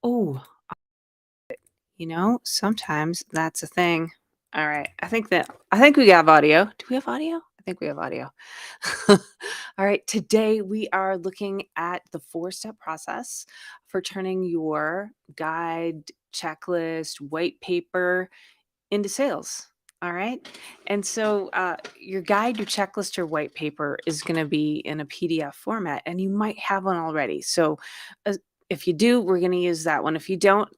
Oh, sometimes that's a thing. All right. I think we have audio. Do we have audio? I think we have audio. All right. Today we are looking at the four-step process for turning your guide, checklist, white paper into sales. All right. And so your guide, your checklist, your white paper is going to be in a PDF format, and you might have one already. So uh, if you do, we're going to use that one. If you don't,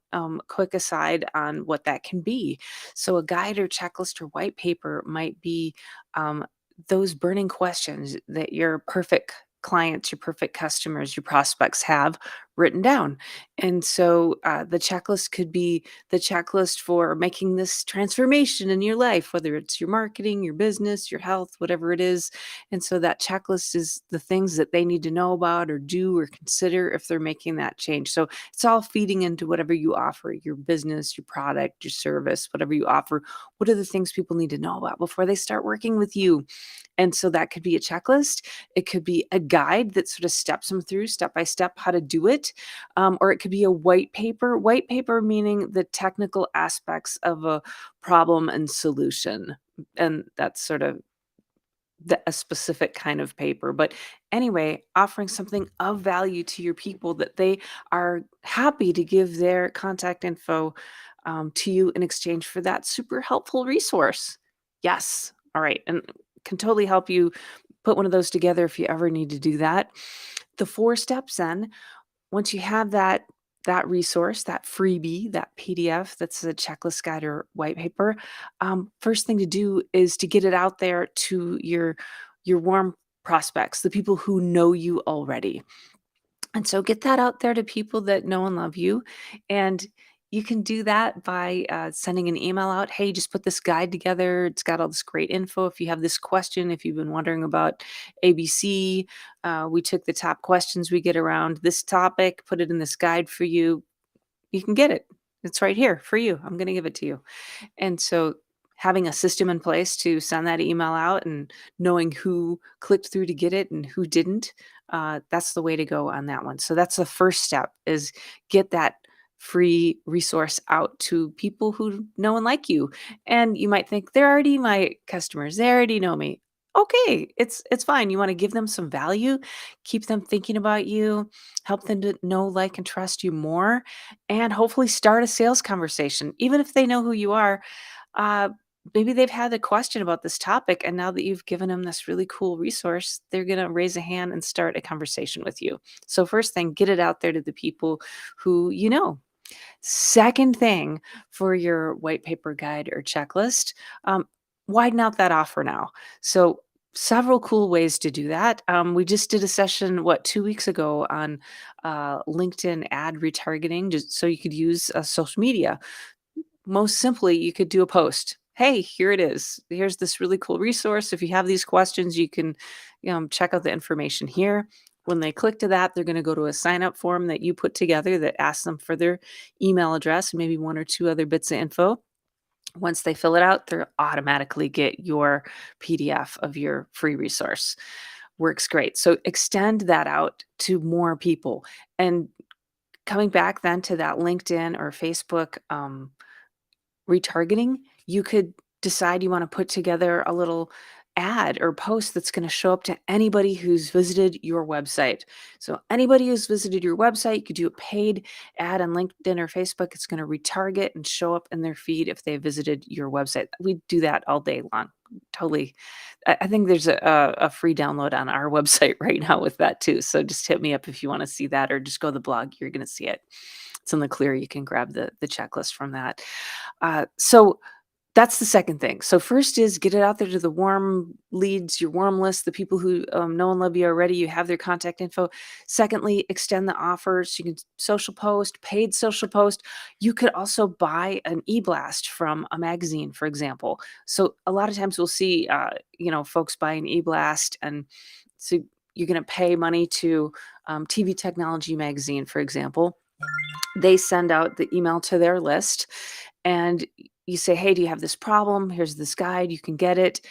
quick aside on what that can be. So a guide or checklist or white paper might be um, those burning questions that your perfect clients, your perfect customers, your prospects have written down. And so the checklist could be the checklist for making this transformation in your life, whether it's your marketing, your business, your health, whatever it is. And so that checklist is the things that they need to know about or do or consider if they're making that change. So it's all feeding into whatever you offer, your business, your product, your service, whatever you offer. What are the things people need to know about before they start working with you? And so that could be a checklist. It could be a guide that sort of steps them through step by step how to do it. Or it could be a white paper. White paper meaning the technical aspects of a problem and solution. And that's sort of a specific kind of paper. But anyway, offering something of value to your people that they are happy to give their contact info to you in exchange for that super helpful resource. Yes. All right. And can totally help you put one of those together if you ever need to do that. The four steps then, once you have that resource, that freebie, that PDF that's a checklist guide or white paper, first thing to do is to get it out there to your warm prospects, the people who know you already. And so get that out there to people that know and love you. And you can do that by sending an email out. Hey, just put this guide together. It's got all this great info. If you have this question, if you've been wondering about ABC, we took the top questions we get around this topic, put it in this guide for you. You can get it. It's right here for you. I'm going to give it to you. And so having a system in place to send that email out and knowing who clicked through to get it and who didn't, that's the way to go on that one. So that's the first step is get that free resource out to people who know and like you. And you might think they're already my customers. They already know me. Okay, it's fine. You want to give them some value, keep them thinking about you, help them to know, like, and trust you more, and hopefully start a sales conversation. Even if they know who you are, uh, maybe they've had a question about this topic, and now that you've given them this really cool resource, they're going to raise a hand and start a conversation with you. So, first thing, get it out there to the people who you know. Second thing for your white paper guide or checklist, widen out that offer now. So, several cool ways to do that. We just did a session, 2 weeks ago on LinkedIn ad retargeting, just so you could use social media. Most simply, you could do a post. Hey, here it is. Here's this really cool resource. If you have these questions, you can check out the information here. When they click to that, they're going to go to a sign up form that you put together that asks them for their email address and maybe one or two other bits of info. Once they fill it out, they'll automatically get your PDF of your free resource. Works great. So extend that out to more people. And coming back then to that LinkedIn or Facebook retargeting, you could decide you want to put together a little ad or post that's going to show up to anybody who's visited your website. So anybody who's visited your website, you could do a paid ad on LinkedIn or Facebook. It's going to retarget and show up in their feed if they visited your website. We do that all day long. Totally. I think there's a free download on our website right now with that too. So just hit me up if you want to see that, or just go to the blog. You're going to see it. It's in the clear. You can grab the checklist from that. So that's the second thing. So first is get it out there to the warm leads, your warm list, the people who know and love you already. You have their contact info. Secondly, extend the offers. You can social post, paid social post. You could also buy an e-blast from a magazine, for example. So a lot of times we'll see, folks buy an e-blast, and so you're going to pay money to TV Technology magazine, for example. They send out the email to their list, and you say, hey, do you have this problem? Here's this guide. You can get it.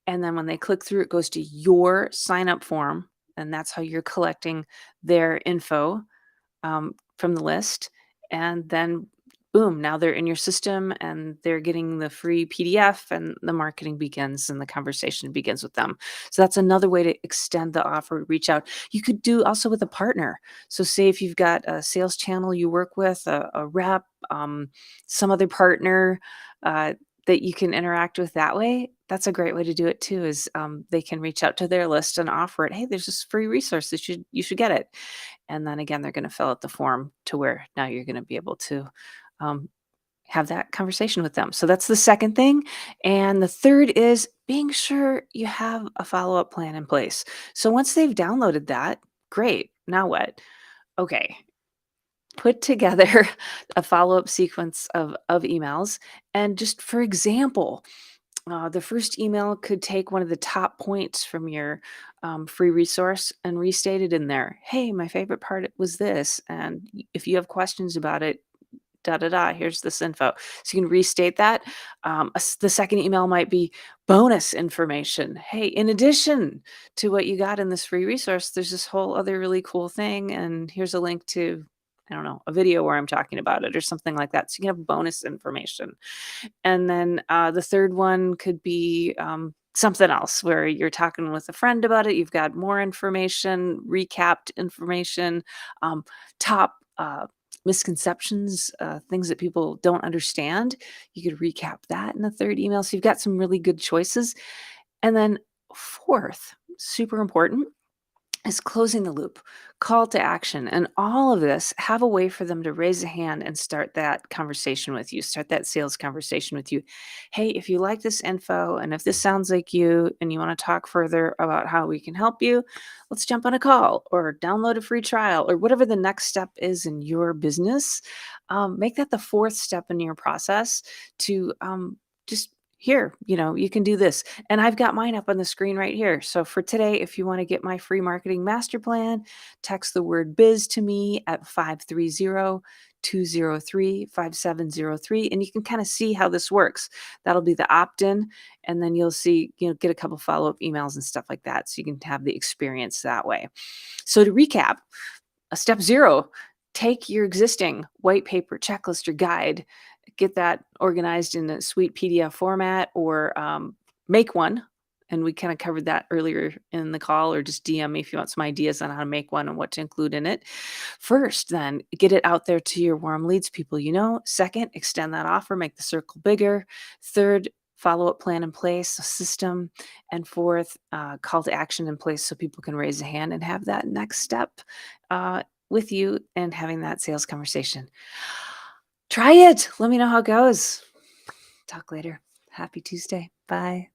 And then when they click through, it goes to your sign up form. And that's how you're collecting their info from the list. And then boom, now they're in your system and they're getting the free PDF and the marketing begins and the conversation begins with them. So that's another way to extend the offer, reach out. You could do also with a partner. So say if you've got a sales channel you work with, a rep, some other partner uh, that you can interact with that way. That's a great way to do it too. Is they can reach out to their list and offer it. Hey, there's this free resource. You should get it. And then again, they're going to fill out the form to where now you're going to be able to um, have that conversation with them. So that's the second thing. And the third is being sure you have a follow up plan in place. So once they've downloaded that, great. Now what? Okay. Put together a follow up sequence of emails. And just for example, the first email could take one of the top points from your free resource and restate it in there. Hey, my favorite part was this. And if you have questions about it, da da da, here's this info. So you can restate that. The second email might be bonus information. Hey, in addition to what you got in this free resource, there's this whole other really cool thing. And here's a link to, I don't know, a video where I'm talking about it or something like that. So you can have bonus information. And then the third one could be something else where you're talking with a friend about it. You've got more information, recapped information, top misconceptions, things that people don't understand. You could recap that in the third email. So you've got some really good choices. And then, fourth, super important, is closing the loop, call to action, and all of this have a way for them to raise a hand and start that conversation with you, start that sales conversation with you. Hey, if you like this info and if this sounds like you and you want to talk further about how we can help you, let's jump on a call or download a free trial or whatever the next step is in your business. Make that the fourth step in your process to just here, you can do this. And I've got mine up on the screen right here. So for today, if you want to get my free marketing master plan, text the word biz to me at 530-203-5703. And you can kind of see how this works. That'll be the opt-in. And then you'll see, get a couple follow-up emails and stuff like that. So you can have the experience that way. So to recap, step zero, take your existing white paper, checklist, or guide, get that organized in a sweet PDF format or make one. And we kind of covered that earlier in the call, or just DM me if you want some ideas on how to make one and what to include in it. First, then get it out there to your warm leads, people you know. Second, extend that offer, make the circle bigger. Third, follow-up plan in place, a system. And fourth, call to action in place so people can raise a hand and have that next step with you and having that sales conversation. Try it. Let me know how it goes. Talk later. Happy Tuesday. Bye.